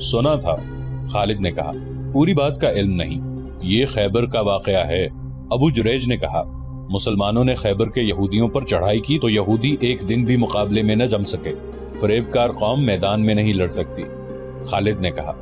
سنا تھا، خالد نے کہا، پوری بات کا علم نہیں، یہ خیبر کا واقعہ ہے۔ ابو جریج نے کہا، مسلمانوں نے خیبر کے یہودیوں پر چڑھائی کی تو یہودی ایک دن بھی مقابلے میں نہ جم سکے، فریب کار قوم میدان میں نہیں لڑ سکتی۔ خالد نے کہا،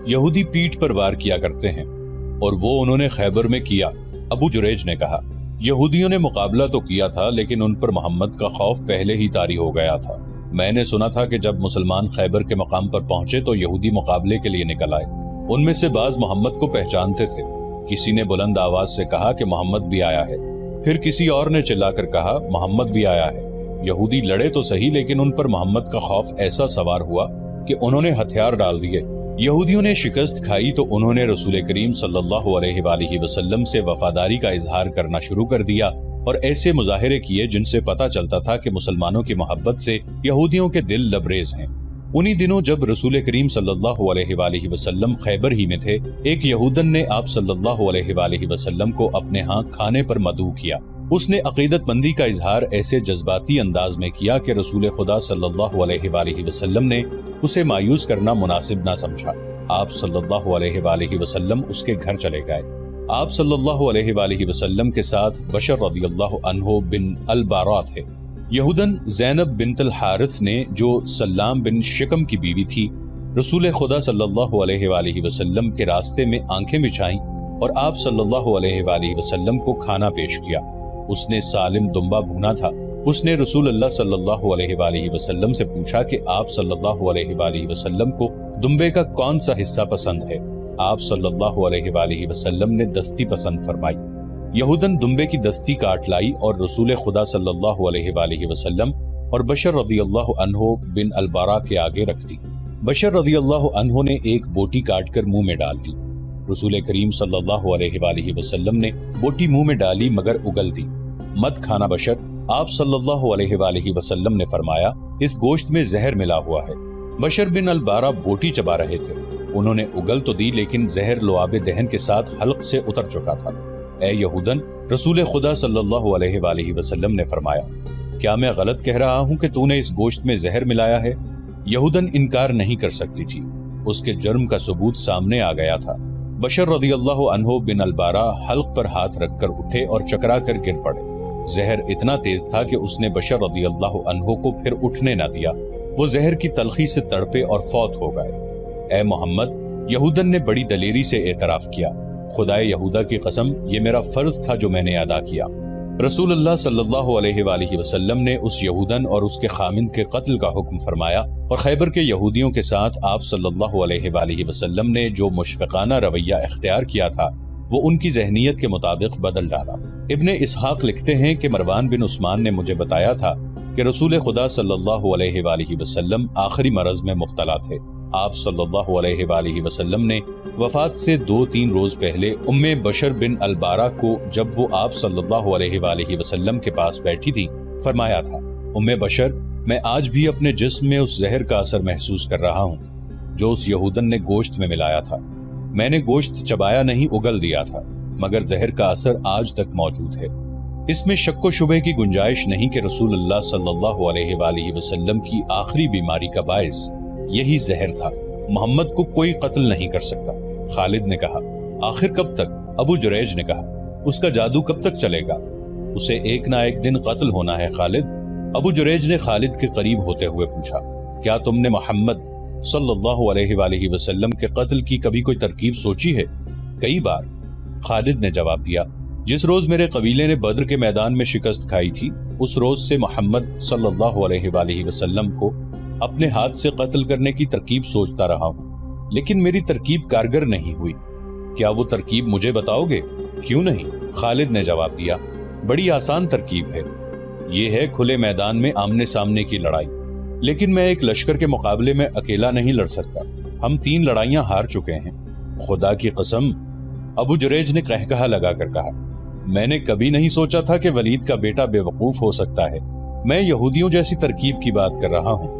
یہودی پیٹھ پر وار کیا کرتے ہیں، اور وہ انہوں نے خیبر میں کیا۔ ابو جریج نے کہا، یہودیوں نے مقابلہ تو کیا تھا لیکن ان پر محمد کا خوف پہلے ہی طاری ہو گیا تھا۔ میں نے سنا تھا کہ جب مسلمان خیبر کے مقام پر پہنچے تو یہودی مقابلے کے لیے نکل آئے۔ ان میں سے بعض محمد کو پہچانتے تھے۔ کسی نے بلند آواز سے کہا کہ محمد بھی آیا ہے، پھر کسی اور نے چلا کر کہا محمد بھی آیا ہے۔ یہودی لڑے تو صحیح لیکن ان پر محمد کا خوف ایسا سوار ہوا کہ انہوں نے ہتھیار ڈال دیے۔ یہودیوں نے شکست کھائی تو انہوں نے رسول کریم صلی اللہ علیہ وآلہ وسلم سے وفاداری کا اظہار کرنا شروع کر دیا اور ایسے مظاہرے کیے جن سے پتہ چلتا تھا کہ مسلمانوں کی محبت سے یہودیوں کے دل لبریز ہیں۔ انہی دنوں جب رسول کریم صلی اللہ علیہ وآلہ وسلم خیبر ہی میں تھے، ایک یہودن نے آپ صلی اللہ علیہ وآلہ وسلم کو اپنے ہاں کھانے پر مدعو کیا۔ اس نے عقیدت مندی کا اظہار ایسے جذباتی انداز میں کیا کہ رسول خدا صلی اللہ علیہ وآلہ وسلم نے اسے مایوس کرنا مناسب نہ سمجھا۔ آپ صلی اللہ علیہ وآلہ وسلم اس کے گھر چلے گئے۔ آپ صلی اللہ علیہ وآلہ وسلم کے ساتھ بشر رضی اللہ عنہ بن البارا تھے۔ یہودن زینب بنت الحارث نے جو سلام بن شکم کی بیوی تھی، رسول خدا صلی اللہ علیہ وآلہ وسلم کے راستے میں آنکھیں بچھائیں اور آپ صلی اللہ علیہ وآلہ وسلم کو کھانا پیش کیا۔ اس نے سالم دمبا بھونا تھا۔ اس نے رسول اللہ صلی اللہ علیہ وآلہ وسلم سے پوچھا کہ آپ صلی اللہ علیہ وآلہ وسلم کو دمبے کا کون سا حصہ پسند ہے؟ آپ صلی اللہ علیہ وآلہ وسلم نے دستی پسند فرمائی۔ یہودن دمبے کی دستی کاٹ لائی اور رسول خدا صلی اللہ علیہ وآلہ وسلم اور بشر رضی اللہ عنہ بن البارا کے آگے رکھ دی۔ بشر رضی اللہ عنہ نے ایک بوٹی کاٹ کر منہ میں ڈال لی۔ رسول کریم صلی اللہ علیہ وآلہ وسلم نے بوٹی منہ میں ڈالی مگر اگل دی۔ مت کھانا بشر، آپ صلی اللہ علیہ وآلہ وسلم نے فرمایا، اس گوشت میں زہر ملا ہوا ہے۔ بشر بن البارا بوٹی چبا رہے تھے۔ انہوں نے اگل تو دی لیکن زہر لعاب دہن کے ساتھ حلق سے اتر چکا تھا۔ اے یہودن، رسول خدا صلی اللہ علیہ وآلہ وسلم نے فرمایا، کیا میں غلط کہہ رہا ہوں کہ تو نے اس گوشت میں زہر ملایا ہے؟ یہودن انکار نہیں کر سکتی تھی، اس کے جرم کا ثبوت سامنے آ گیا تھا۔ بشر رضی اللہ عنہ بن البارا حلق پر ہاتھ رکھ کر اٹھے اور چکرا کر گر پڑے۔ زہر اتنا تیز تھا کہ اس نے بشر رضی اللہ عنہ کو پھر اٹھنے نہ دیا۔ وہ زہر کی تلخی سے تڑپے اور فوت ہو گئے۔ اے محمد، یہودن نے بڑی دلیری سے اعتراف کیا، خدائے یہودا کی قسم، یہ میرا فرض تھا جو میں نے ادا کیا۔ رسول اللہ صلی اللہ علیہ وآلہ وسلم نے اس یہودن اور اس کے خامند کے قتل کا حکم فرمایا اور خیبر کے یہودیوں کے ساتھ آپ صلی اللہ علیہ وآلہ وسلم نے جو مشفقانہ رویہ اختیار کیا تھا وہ ان کی ذہنیت کے مطابق بدل ڈالا۔ ابن اسحاق لکھتے ہیں کہ مروان بن عثمان نے مجھے بتایا تھا کہ رسول خدا صلی اللہ علیہ وآلہ وسلم آخری مرض میں مبتلا تھے۔ آپ صلی اللہ علیہ وآلہ وسلم نے وفات سے 2-3 روز پہلے ام بشر بن البارا کو جب وہ آپ صلی اللہ علیہ وآلہ وسلم کے پاس بیٹھی تھی فرمایا تھا، ام بشر، میں آج بھی اپنے جسم میں اس زہر کا اثر محسوس کر رہا ہوں جو اس یہودن نے گوشت میں ملایا تھا۔ میں نے گوشت چبایا نہیں، اگل دیا تھا، مگر زہر کا اثر آج تک موجود ہے۔ اس میں شک و شبہ کی گنجائش نہیں کہ رسول اللہ صلی اللہ علیہ وآلہ وسلم کی آخری بیماری کا باعث یہی زہر تھا۔ محمد کو کوئی قتل نہیں کر سکتا۔ خالد نے کہا، آخر کب تک؟ ابو جریج نے کہا، اس کا جادو کب تک چلے گا؟ اسے ایک نہ ایک دن قتل ہونا ہے خالد۔ ابو جریج نے خالد کے قریب ہوتے ہوئے پوچھا، کیا تم نے محمد صلی اللہ علیہ وآلہ وسلم کے قتل کی کبھی کوئی ترکیب سوچی ہے؟ کئی بار، خالد نے جواب دیا۔ جس روز میرے قبیلے نے بدر کے میدان میں شکست کھائی تھی، اس روز سے محمد صلی اللہ علیہ وآلہ وسلم کو اپنے ہاتھ سے قتل کرنے کی ترکیب سوچتا رہا ہوں، لیکن میری ترکیب کارگر نہیں ہوئی۔ کیا وہ ترکیب مجھے بتاؤ گے؟ کیوں نہیں، خالد نے جواب دیا، بڑی آسان ترکیب ہے۔ یہ ہے کھلے میدان میں آمنے سامنے کی لڑائی، لیکن میں ایک لشکر کے مقابلے میں اکیلا نہیں لڑ سکتا۔ ہم 3 لڑائیاں ہار چکے ہیں۔ خدا کی قسم، ابو جریج نے قہقہا لگا کر کہا، میں نے کبھی نہیں سوچا تھا کہ ولید کا بیٹا بے وقوف ہو سکتا ہے۔ میں یہودیوں جیسی ترکیب کی بات کر رہا ہوں،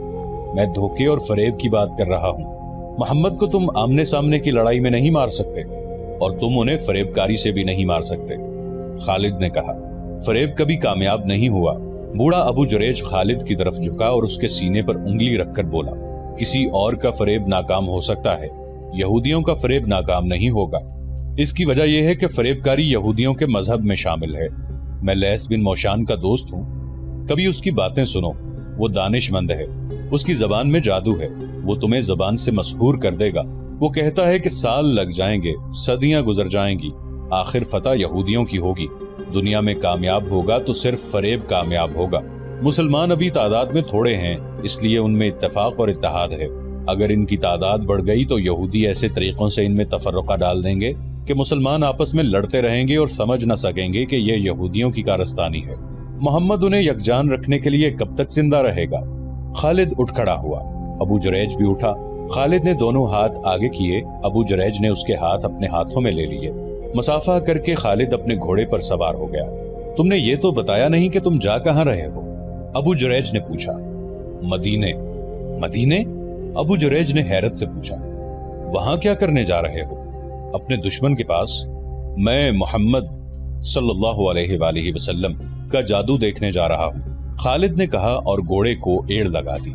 میں دھوکے اور فریب کی بات کر رہا ہوں۔ محمد کو تم آمنے سامنے کی لڑائی میں نہیں مار سکتے، اور تم انہیں فریب کاری سے بھی نہیں مار سکتے۔ خالد نے کہا، فریب کبھی کامیاب نہیں ہوا۔ بوڑھا ابو جریج خالد کی طرف جھکا اور اس کے سینے پر انگلی رکھ کر بولا، किसी और का फरेब नाकाम हो सकता है, यहूदियों का फरेब नाकाम नहीं होगा। इसकी वजह यह है कि फरेबकारी यहूदियों के मजहब में शामिल है। मैं लैस बिन मौशान का दोस्त हूँ, कभी उसकी बातें सुनो। वो दानिशमंद है, उसकी जबान में जादू है, वो तुम्हें जबान से मशहूर कर देगा। वो कहता है कि साल लग जाएंगे, सदियां गुजर जाएंगी, आखिर फतह यहूदियों की होगी। दुनिया में कामयाब होगा तो सिर्फ फरेब कामयाब होगा। मुसलमान अभी तादाद में थोड़े हैं, इसलिए उनमें इत्तेफाक और इत्तेहाद है। अगर इनकी तादाद बढ़ गई तो यहूदी ऐसे तरीकों से इनमें तफर्रुका डाल देंगे कि मुसलमान आपस में लड़ते रहेंगे और समझ न सकेंगे कि यह यहूदियों की कारस्तानी है। मोहम्मद उन्हें यकजान रखने के लिए कब तक जिंदा रहेगा? खालिद उठ खड़ा हुआ, अबू जुरैज भी उठा। खालिद ने दोनों हाथ आगे किए, अबू जुरैज ने उसके हाथ अपने हाथों में ले लिए। मुसाफा करके खालिद अपने घोड़े पर सवार हो गया। तुमने ये तो बताया नहीं कि तुम जा कहाँ रहे हो? अबू जुरैज ने पूछा। मदीने। मदीने? अबू जुरैज ने हैरत से पूछा, वहां क्या करने जा रहे हो? अपने दुश्मन के पास। मैं मोहम्मद सल्लल्लाहु अलैहि वसल्लम का जादू देखने जा रहा हूँ, खालिद ने कहा और घोड़े को एड़ लगा दी।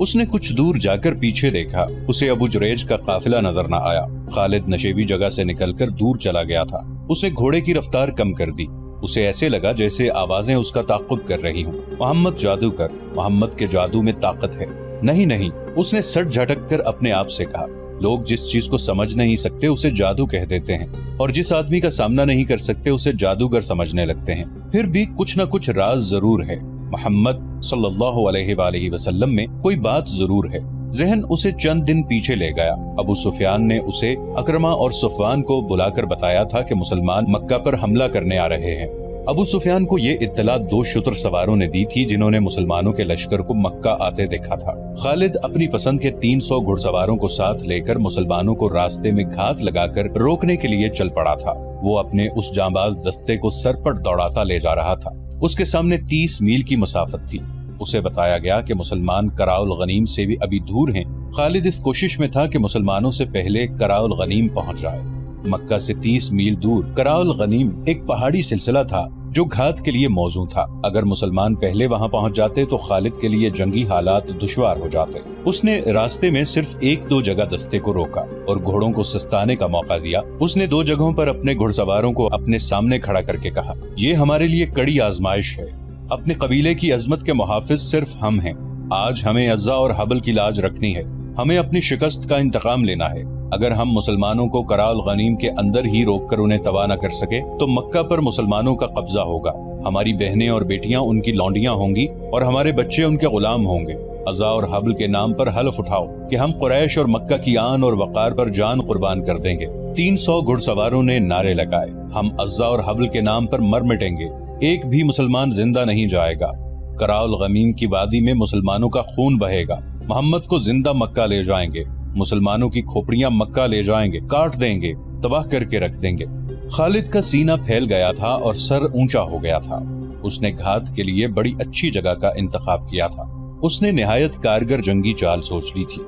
उसने कुछ दूर जाकर पीछे देखा, उसे अबू जुरैज का काफिला नजर न आया। खालिद नशेबी जगह से निकलकर दूर चला गया था। उसने घोड़े की रफ्तार कम कर दी। उसे ऐसे लगा जैसे आवाजें उसका ताक़ुब कर रही हूँ। मोहम्मद जादूगर, मोहम्मद के जादू में ताकत है। नहीं नहीं, उसने सट झटक कर अपने आप से कहा। लोग जिस चीज को समझ नहीं सकते उसे जादू कह देते हैं, और जिस आदमी का सामना नहीं कर सकते उसे जादूगर समझने लगते हैं। फिर भी कुछ न कुछ राज जरूर है। मोहम्मद सल्लल्लाहु अलैहि वसल्लम में कोई बात जरूर है। जहन उसे चंद दिन पीछे ले गया। अबू सुफियान ने उसे अकरमा और सुफवान को बुलाकर बताया था कि मुसलमान मक्का पर हमला करने आ रहे हैं। अबू सुफियान को ये इत्तला 2 शुतर सवारों ने दी थी जिन्होंने मुसलमानों के लश्कर को मक्का आते देखा था। खालिद अपनी पसंद के 300 घुड़सवारों को साथ लेकर मुसलमानों को रास्ते में घात लगाकर रोकने के लिए चल पड़ा था। वो अपने उस जांबाज दस्ते को सरपट दौड़ाता ले जा रहा था। उसके सामने 30 मील की मुसाफत थी। उसे बताया गया कि मुसलमान कराउल गनीम से भी अभी दूर हैं। खालिद इस कोशिश में था कि मुसलमानों से पहले कराउल गनीम पहुंच जाए। मक्का से 30 मील दूर कराउल गनीम एक पहाड़ी सिलसिला था जो घात के लिए मौजू था। अगर मुसलमान पहले वहां पहुंच जाते तो खालिद के लिए जंगी हालात दुश्वार हो जाते। उसने रास्ते में सिर्फ 1-2 जगह दस्ते को रोका और घोड़ों को सस्ताने का मौका दिया। उसने 2 जगहों पर अपने घुड़सवारों को अपने सामने खड़ा करके कहा, ये हमारे लिए कड़ी आजमाइश है। अपने कबीले की अजमत के मुहाफिज सिर्फ हम हैं। आज हमें अज़्ज़ा और हबल की लाज रखनी है। हमें अपनी शिकस्त का इंतकाम लेना है। अगर हम मुसलमानों को कराउल गनीम के अंदर ही रोककर उन्हें तबाह न कर सके तो मक्का पर मुसलमानों का कब्जा होगा। हमारी बहनें और बेटियां उनकी लौंडियां होंगी और हमारे बच्चे उनके गुलाम होंगे। अज़्ज़ा और हबल के नाम पर हल्फ उठाओ कि हम कुरैश और मक्का की आन और वक़ार पर जान कुर्बान कर देंगे। 300 घुड़सवारों ने नारे लगाए, हम अज़्ज़ा और हबल के नाम पर मर मिटेंगे, एक भी मुसलमान जिंदा नहीं जाएगा। कराउल गनीम की वादी में मुसलमानों का खून बहेगा। मोहम्मद को जिंदा मक्का ले जाएंगे। मुसलमानों की खोपड़ियां मक्का ले जाएंगे, काट देंगे, तबाह करके रख देंगे। खालिद का सीना फैल गया था और सर ऊंचा हो गया था। उसने घात के लिए बड़ी अच्छी जगह का इंतखाब किया था। उसने निहायत कारगर जंगी चाल सोच ली थी।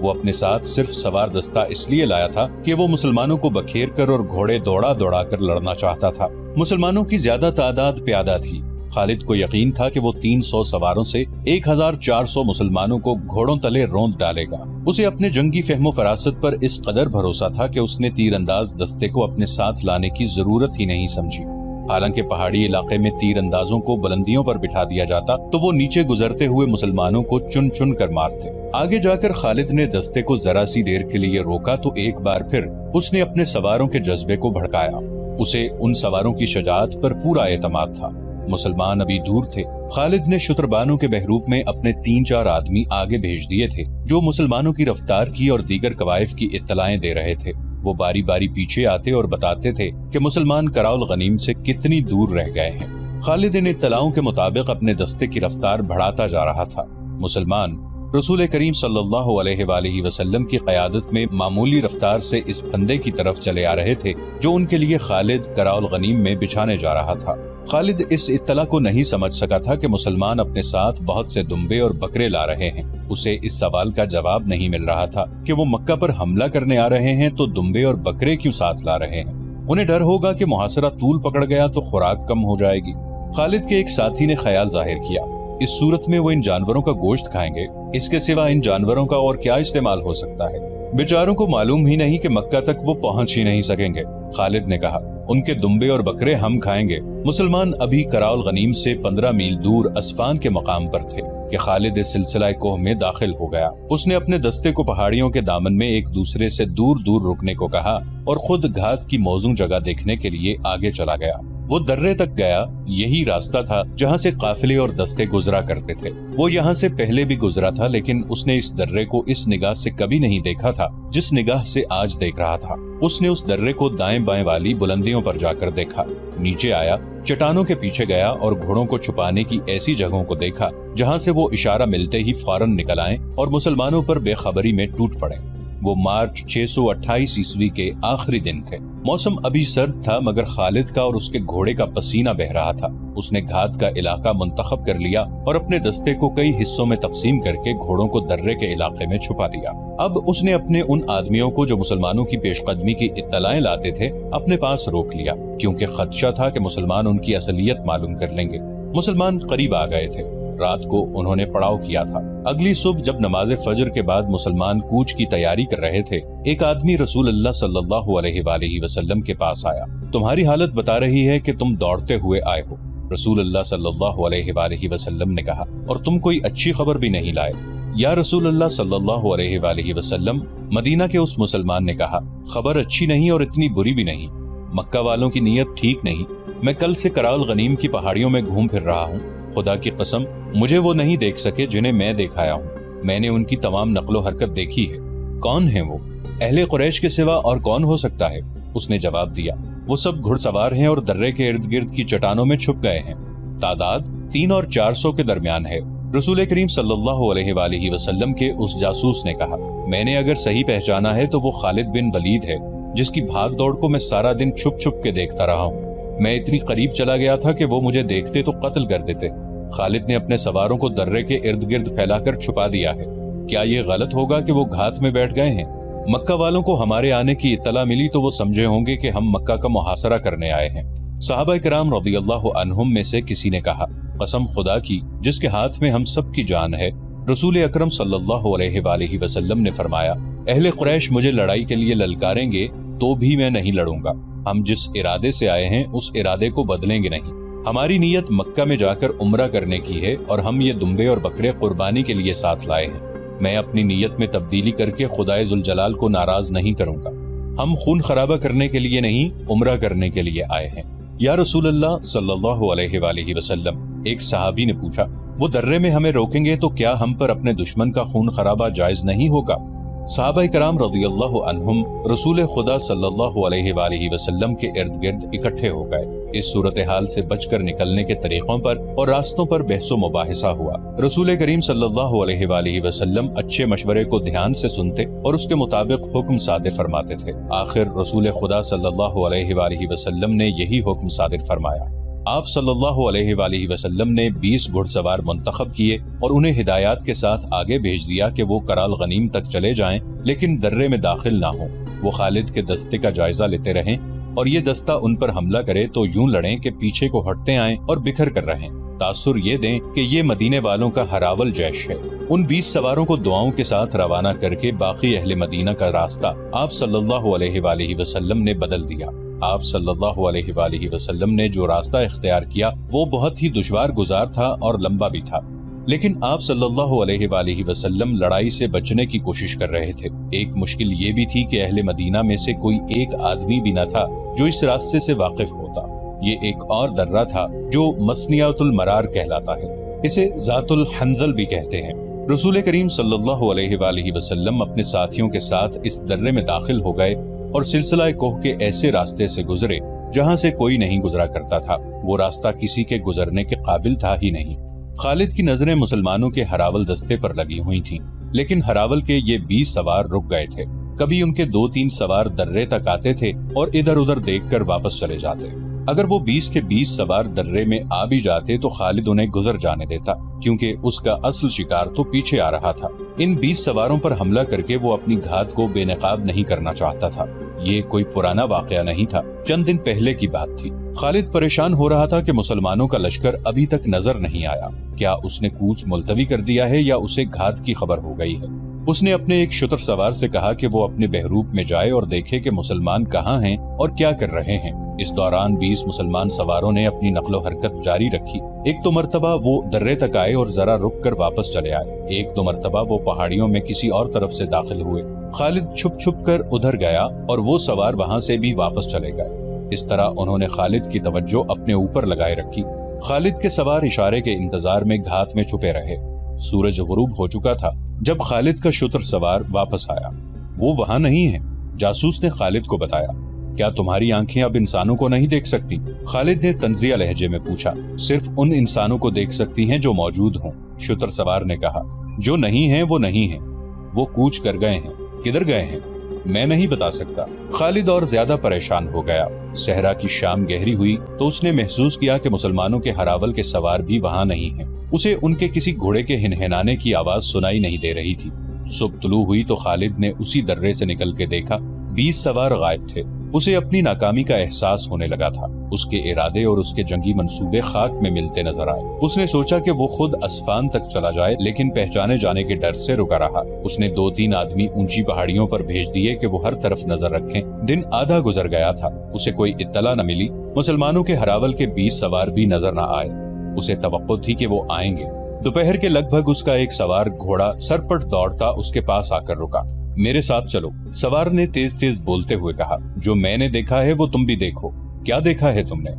वो अपने साथ सिर्फ सवार दस्ता इसलिए लाया था कि वो मुसलमानों को बखेर कर और घोड़े दौड़ा दौड़ा कर लड़ना चाहता था। मुसलमानों की ज्यादा तादाद प्यादा थी। खालिद को यकीन था कि वो 300 सवारों से 1400 मुसलमानों को घोड़ों तले रौंद डालेगा। उसे अपने जंगी फहमो फरासत पर इस कदर भरोसा था कि उसने तीरंदाज दस्ते को अपने साथ लाने की जरूरत ही नहीं समझी। हालांकि पहाड़ी इलाके में तीरंदाजों को बुलंदियों पर बिठा दिया जाता तो वो नीचे गुजरते हुए मुसलमानों को चुन चुन कर मारते। आगे जाकर खालिद ने दस्ते को जरा सी देर के लिए रोका तो एक बार फिर उसने अपने सवारों के जज्बे को भड़काया। उसे उन सवारों की शजाअत पर पूरा एतमाद था। मुसलमान अभी दूर थे। खालिद ने शुतरबानों के बहरूप में अपने 3-4 आदमी आगे भेज दिए थे जो मुसलमानों की रफ्तार की और दीगर कवायफ की इत्तलाएं दे रहे थे। वो बारी बारी पीछे आते और बताते थे कि मुसलमान कराउल गनीम से कितनी दूर रह गए हैं। खालिद इन इत्तलाओं के मुताबिक अपने दस्ते की रफ्तार बढ़ाता जा रहा था। मुसलमान रसूल करीम सल्लल्लाहु अलैहि वसल्लम की क़यादत में मामूली रफ्तार से इस फंदे की तरफ चले आ रहे थे जो उनके लिए खालिद कराउल गनीम में बिछाने जा रहा था। खालिद इस इत्तला को नहीं समझ सका था कि मुसलमान अपने साथ बहुत से दुम्बे और बकरे ला रहे हैं। उसे इस सवाल का जवाब नहीं मिल रहा था कि वो मक्का पर हमला करने आ रहे हैं तो दुम्बे और बकरे क्यों साथ ला रहे हैं। उन्हें डर होगा कि मुहासरा तूल पकड़ गया तो खुराक कम हो जाएगी। खालिद के एक साथी ने ख्याल जाहिर किया, इस सूरत में वो इन जानवरों का गोश्त खाएंगे, इसके सिवा इन जानवरों का और क्या इस्तेमाल हो सकता है? बेचारों को मालूम ही नहीं कि मक्का तक वो पहुंच ही नहीं सकेंगे। खालिद ने कहा, उनके दुम्बे और बकरे हम खाएंगे। मुसलमान अभी कराउल गनीम से 15 मील दूर अस्फान के मकाम पर थे कि खालिद इस सिलसिला कोह में दाखिल हो गया। उसने अपने दस्ते को पहाड़ियों के दामन में एक दूसरे से दूर दूर रुकने को कहा और खुद घात की मौजूद जगह देखने के लिए आगे चला गया। वो दर्रे तक गया। यही रास्ता था जहाँ से काफिले और दस्ते गुजरा करते थे। वो यहाँ से पहले भी गुजरा था, लेकिन उसने इस दर्रे को इस निगाह से कभी नहीं देखा था जिस निगाह से आज देख रहा था। उसने उस दर्रे को दाएं बाएं वाली बुलंदियों पर जाकर देखा, नीचे आया, चट्टानों के पीछे गया और घोड़ों को छुपाने की ऐसी जगहों को देखा जहाँ से वो इशारा मिलते ही फौरन निकल आए और मुसलमानों पर बेखबरी में टूट पड़े। वो मार्च 628 ईस्वी के आखिरी दिन थे। मौसम अभी सर्द था, मगर खालिद का और उसके घोड़े का पसीना बह रहा था। उसने घात का इलाका मुंतखब कर लिया और अपने दस्ते को कई हिस्सों में तकसीम करके घोड़ों को दर्रे के इलाके में छुपा दिया। अब उसने अपने उन आदमियों को जो मुसलमानों की पेशकदमी की इत्तलाएं लाते थे अपने पास रोक लिया, क्योंकि खदशा था कि मुसलमान उनकी असलियत मालूम कर लेंगे। मुसलमान करीब आ गए थे। रात को उन्होंने पड़ाव किया था। अगली सुबह जब नमाज फजर के बाद मुसलमान कूच की तैयारी कर रहे थे, एक आदमी रसूल अल्लाह सल्लल्लाहु अलैहि वसल्लम के पास आया। तुम्हारी हालत बता रही है कि तुम दौड़ते हुए आए हो। रसूल अल्लाह सल्लल्लाहु अलैहि वसल्लम ने कहा, और तुम कोई अच्छी खबर भी नहीं लाए। या रसूल अल्लाह सल्लल्लाहु अलैहि वसल्लम, मदीना के उस मुसलमान ने कहा, खबर अच्छी नहीं और इतनी बुरी भी नहीं। मक्का वालों की नीयत ठीक नहीं। मैं कल से कराउल गनीम की पहाड़ियों में घूम फिर रहा हूँ। खुदा की कसम, मुझे वो नहीं देख सके जिन्हें मैं दिखाया हूँ। मैंने उनकी तमाम नकलो हरकत देखी है। कौन है वो? अहले कुरैश के सिवा और कौन हो सकता है? उसने जवाब दिया, वो सब घुड़सवार हैं और दर्रे के इर्द गिर्द की चट्टानों में छुप गए हैं। तादाद 300 और 400 के दरमियान है। रसूल करीम सल्लल्लाहु अलैहि वसल्लम के उस जासूस ने कहा, मैंने अगर सही पहचाना है तो वो खालिद बिन वलीद है, जिसकी भाग दौड़ को मैं सारा दिन छुप छुप के देखता रहा हूँ। मैं इतनी करीब चला गया था कि वो मुझे देखते तो कत्ल कर देते। खालिद ने अपने सवारों को दर्रे के इर्द गिर्द फैलाकर छुपा दिया है। क्या ये गलत होगा कि वो घात में बैठ गए हैं? मक्का वालों को हमारे आने की इत्तला मिली तो वो समझे होंगे कि हम मक्का का मुहासरा करने आए हैं। सहाबा किराम रज़ियल्लाहु अन्हुम में से किसी ने कहा, कसम खुदा की जिसके हाथ में हम सब की जान है, रसूल अकरम सल्लल्लाहु अलैहि वसल्लम ने फरमाया, अहले कुरैश मुझे लड़ाई के लिए ललकारेंगे तो भी मैं नहीं लड़ूंगा। हम जिस इरादे से आए हैं उस इरादे को बदलेंगे नहीं। हमारी नीयत मक्का में जाकर उम्रा करने की है और हम ये दुम्बे और बकरे कुर्बानी के लिए साथ लाए हैं। मैं अपनी नीयत में तब्दीली करके खुदाए जुल जलाल को नाराज नहीं करूंगा। हम खून खराबा करने के लिए नहीं, उम्रा करने के लिए आए हैं। या रसूल अल्लाह सल्लल्लाहु अलैहि वसल्लम, एक सहाबी ने पूछा, वो दर्रे में हमें रोकेंगे तो क्या हम पर अपने दुश्मन का खून खराबा जायज नहीं होगा? सहाबा किराम रज़ियल्लाहु अन्हुम रसूल खुदा सल्लल्लाहु अलैहि वसल्लम के इर्द गिर्द इकट्ठे हो गए। इस सूरत हाल से बचकर निकलने के तरीकों पर और रास्तों पर बहसो मुबाहिसा हुआ। रसूल करीम सल्लल्लाहु अलैहि वसल्लम अच्छे मशवरे को ध्यान से सुनते और उसके मुताबिक हुक्म सादिर फरमाते थे। आखिर रसूल खुदा सल्लल्लाहु अलैहि वसल्लम ने यही हुक्म सादिर फरमाया। आप सल्लल्लाहु अलैहि वसल्लम ने 20 घुड़सवार मुंतखब किए और उन्हें हिदायत के साथ आगे भेज दिया कि वो कराल गनीम तक चले जाएं, लेकिन दर्रे में दाखिल ना हो। वो खालिद के दस्ते का जायजा लेते रहें और ये दस्ता उन पर हमला करे तो यूं लड़ें कि पीछे को हटते आएं और बिखर कर रहें। तासुर ये दें कि ये मदीने वालों का हरावल जैश है। उन 20 सवारों को दुआओं के साथ रवाना करके बाकी अहले मदीना का रास्ता आप सल्लल्लाहु अलैहि वसल्लम ने बदल दिया। आप सल्लल्लाहु अलैहि वसल्लम ने जो रास्ता इख्तियार किया वो बहुत ही दुश्वार गुजार था और लंबा भी था, लेकिन आप सल्लल्लाहु अलैहि वसल्लम लड़ाई से बचने की कोशिश कर रहे थे। एक मुश्किल ये भी थी कि अहले मदीना में से कोई एक आदमी भी न था जो इस रास्ते से वाकिफ होता। ये एक और दर्रा था जो मसनियातुल मरार कहलाता है। इसे जातुल हंजल भी कहते हैं। रसूल करीम सल्लल्लाहु अलैहि वसल्लम अपने साथियों के साथ इस दर्रे में दाखिल हो गए और सिलसिला कोह के ऐसे रास्ते से गुजरे जहां से कोई नहीं गुजरा करता था। वो रास्ता किसी के गुजरने के काबिल था ही नहीं। खालिद की नजरें मुसलमानों के हरावल दस्ते पर लगी हुई थीं, लेकिन हरावल के ये 20 सवार रुक गए थे। कभी उनके 2-3 सवार दर्रे तक आते थे और इधर उधर देखकर वापस चले जाते। अगर वो 20 के 20 सवार दर्रे में आ भी जाते तो खालिद उन्हें गुजर जाने देता, क्योंकि उसका असल शिकार तो पीछे आ रहा था। इन 20 सवारों पर हमला करके वो अपनी घात को बेनकाब नहीं करना चाहता था। ये कोई पुराना वाकया नहीं था, चंद दिन पहले की बात थी। खालिद परेशान हो रहा था कि मुसलमानों का लश्कर अभी तक नजर नहीं आया। क्या उसने कूच मुलतवी कर दिया है या उसे घात की खबर हो गई है? उसने अपने एक शुतर सवार से कहा कि वो अपने बहरूप में जाए और देखे कि मुसलमान कहाँ हैं और क्या कर रहे हैं। इस दौरान 20 मुसलमान सवारों ने अपनी नकलो हरकत जारी रखी। एक दो मरतबा वो दर्रे तक आए और जरा रुक कर वापस चले आए। एक दो मरतबा वो पहाड़ियों में किसी और तरफ से दाखिल हुए। खालिद छुप छुप कर उधर गया और वो सवार वहाँ से भी वापस चले गए। इस तरह उन्होंने खालिद की तवज्जो अपने ऊपर लगाए रखी। खालिद के सवार इशारे के इंतजार में घात में छुपे रहे। सूरज गुरूब हो चुका था जब खालिद का शुतर सवार वापस आया। वो वहाँ नहीं है, जासूस ने खालिद को बताया। क्या तुम्हारी आंखें अब इंसानों को नहीं देख सकती? खालिद ने तंजिया लहजे में पूछा। सिर्फ उन इंसानों को देख सकती हैं जो मौजूद हों, शुतर सवार ने कहा। जो नहीं है वो नहीं है, वो कूच कर गए हैं। किधर गए हैं मैं नहीं बता सकता। खालिद और ज्यादा परेशान हो गया। सहरा की शाम गहरी हुई तो उसने महसूस किया कि मुसलमानों के हरावल के सवार भी वहाँ नहीं हैं। उसे उनके किसी घोड़े के हिनहिनाने की आवाज सुनाई नहीं दे रही थी। सुबह तुलू हुई तो खालिद ने उसी दर्रे से निकल के देखा 20 सवार गायब थे। उसे अपनी नाकामी का एहसास होने लगा था। उसके इरादे और उसके जंगी मंसूबे खाक में मिलते नजर आए। उसने सोचा कि वो खुद असफान तक चला जाए, लेकिन पहचाने जाने के डर से रुका रहा। उसने 2-3 आदमी ऊंची पहाड़ियों पर भेज दिए कि वो हर तरफ नजर रखें। दिन आधा गुजर गया था, उसे कोई इत्तला न मिली। मुसलमानों के हरावल के 20 सवार भी नजर न आए। उसे तवक्को थी कि वो आएंगे। दोपहर के लगभग उसका एक सवार घोड़ा सरपट दौड़ता उसके पास आकर रुका। मेरे साथ चलो, सवार ने तेज तेज बोलते हुए कहा। जो मैंने देखा है वो तुम भी देखो। क्या देखा है तुमने?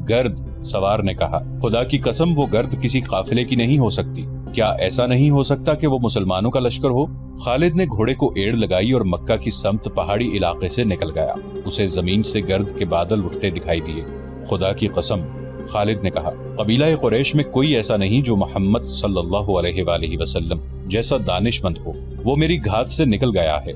गर्द, सवार ने कहा। खुदा की कसम वो गर्द किसी काफिले की नहीं हो सकती। क्या ऐसा नहीं हो सकता कि वो मुसलमानों का लश्कर हो? खालिद ने घोड़े को एड़ लगाई और मक्का की समत पहाड़ी इलाके से निकल गया। उसे जमीन से गर्द के बादल उठते दिखाई दिए। खुदा की कसम, खालिद ने कहा, कबीला कुरैश में कोई ऐसा नहीं जो मोहम्मद सल्लल्लाहु अलैहि वसल्लम जैसा दानिशमंद हो। वो मेरी घात से निकल गया है।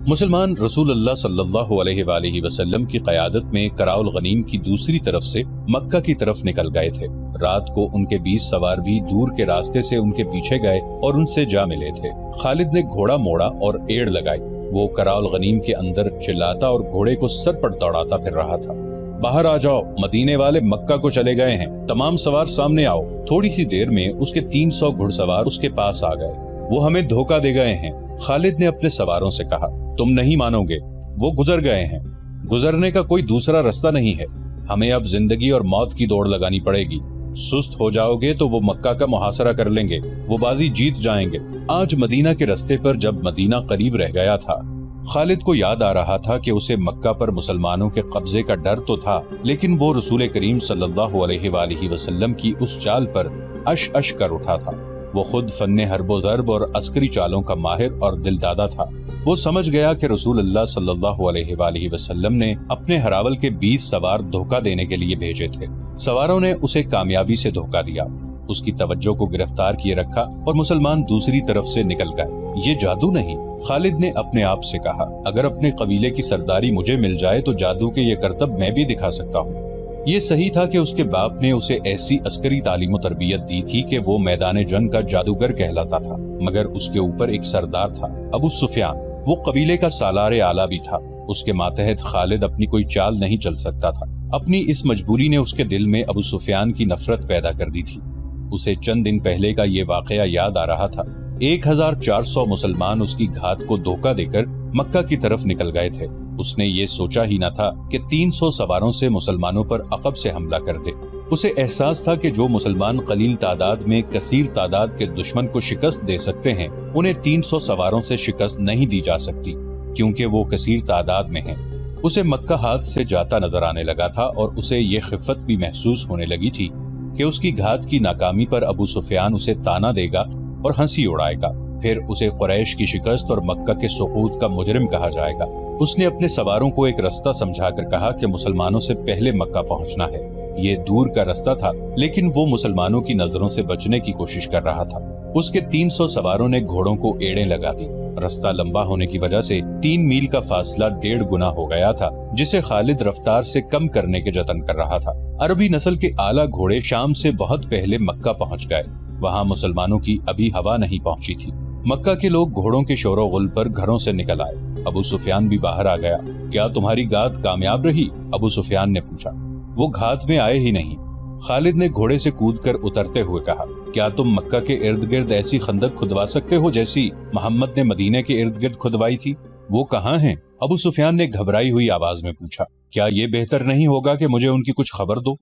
मुसलमान रसूलुल्लाह सल्लल्लाहु अलैहि वसल्लम की क़यादत में कराउल गनीम की दूसरी तरफ से मक्का की तरफ निकल गए थे। रात को उनके 20 सवार भी दूर के रास्ते से उनके पीछे गए और उनसे जा मिले थे। खालिद ने घोड़ा मोड़ा और एड़ लगाई। वो कराउल गनीम के अंदर चिल्लाता और घोड़े को सर पर दौड़ाता फिर रहा था। बाहर आ जाओ, मदीने वाले मक्का को चले गए हैं। तमाम सवार सामने आओ। थोड़ी सी देर में उसके 300 घुड़सवार उसके पास आ गए। वो हमें धोखा दे गए हैं, खालिद ने अपने सवारों से कहा। तुम नहीं मानोगे, वो गुजर गए हैं। गुजरने का कोई दूसरा रास्ता नहीं है। हमें अब जिंदगी और मौत की दौड़ लगानी पड़ेगी। सुस्त हो जाओगे तो वो मक्का का मुहासरा कर लेंगे, वो बाजी जीत जाएंगे। आज मदीना के रास्ते पर जब मदीना करीब रह गया था, खालिद को याद आ रहा था कि उसे मक्का पर मुसलमानों के कब्जे का डर तो था, लेकिन वो रसूल करीम सल्लल्लाहु अलैहि वसल्लम की उस चाल पर अश अश कर उठा था। वो खुद फन्ने हर्बो ज़र्ब और अस्करी चालों का माहिर और दिलदादा था। वो समझ गया कि रसूलुल्लाह सल्लल्लाहु अलैहि वसल्लम ने अपने हरावल के 20 सवार धोखा देने के लिए भेजे थे। सवारों ने उसे कामयाबी से धोखा दिया, उसकी तवज्जो को गिरफ्तार किए रखा और मुसलमान दूसरी तरफ से निकल गए। ये जादू नहीं, खालिद ने अपने आप से कहा। अगर अपने कबीले की सरदारी मुझे मिल जाए तो जादू के ये करतब मैं भी दिखा सकता हूँ। ये सही था कि उसके बाप ने उसे ऐसी अस्करी तालीम और तरबियत दी थी कि वो मैदान जंग का जादूगर कहलाता था, मगर उसके ऊपर एक सरदार था, अबू सुफियान। वो कबीले का सालारे आला भी था। उसके मातहत खालिद अपनी कोई चाल नहीं चल सकता था। अपनी इस मजबूरी ने उसके दिल में अबू सुफियान की नफरत पैदा कर दी थी। उसे चंद दिन पहले का ये वाकया याद आ रहा था। 1400 मुसलमान उसकी घात को धोखा देकर मक्का की तरफ निकल गए थे। उसने ये सोचा ही न था कि 300 सवारों से मुसलमानों पर अकब से हमला कर दे। उसे एहसास था कि जो मुसलमान कलील तादाद में कसीर तादाद के दुश्मन को शिकस्त दे सकते हैं, उन्हें 300 सवारों से शिकस्त नहीं दी जा सकती, क्योंकि वो कसीर तादाद में हैं। उसे मक्का हाथ से जाता नजर आने लगा था और उसे ये खिफ़त भी महसूस होने लगी थी कि उसकी घात की नाकामी पर अबू सुफियान उसे ताना देगा और हंसी उड़ाएगा। फिर उसे कुरैश की शिकस्त और मक्का के सुकूत का मुजरिम कहा जाएगा। उसने अपने सवारों को एक रास्ता समझाकर कहा कि मुसलमानों से पहले मक्का पहुंचना है। ये दूर का रास्ता था, लेकिन वो मुसलमानों की नजरों से बचने की कोशिश कर रहा था। उसके 300 सवारों ने घोड़ों को एड़ें लगा दी। रास्ता लंबा होने की वजह से 3 मील का फासला 1.5 गुना हो गया था, जिसे खालिद रफ्तार से कम करने के जतन कर रहा था। अरबी नस्ल के आला घोड़े शाम से बहुत पहले मक्का पहुंच गए। वहां मुसलमानों की अभी हवा नहीं पहुंची थी। मक्का के लोग घोड़ों के शोरो गुल पर घरों से निकल आए। अबू सुफियान भी बाहर आ गया। क्या तुम्हारी गात कामयाब रही? अबू सुफियान ने पूछा। वो घात में आए ही नहीं। खालिद ने घोड़े से कूदकर उतरते हुए कहा, क्या तुम मक्का के इर्द गिर्द ऐसी खंदक खुदवा सकते हो जैसी मोहम्मद ने मदीने के इर्द गिर्द खुदवाई थी? वो कहाँ हैं? अबू सुफियान ने घबराई हुई आवाज में पूछा। क्या ये बेहतर नहीं होगा कि मुझे उनकी कुछ खबर दो?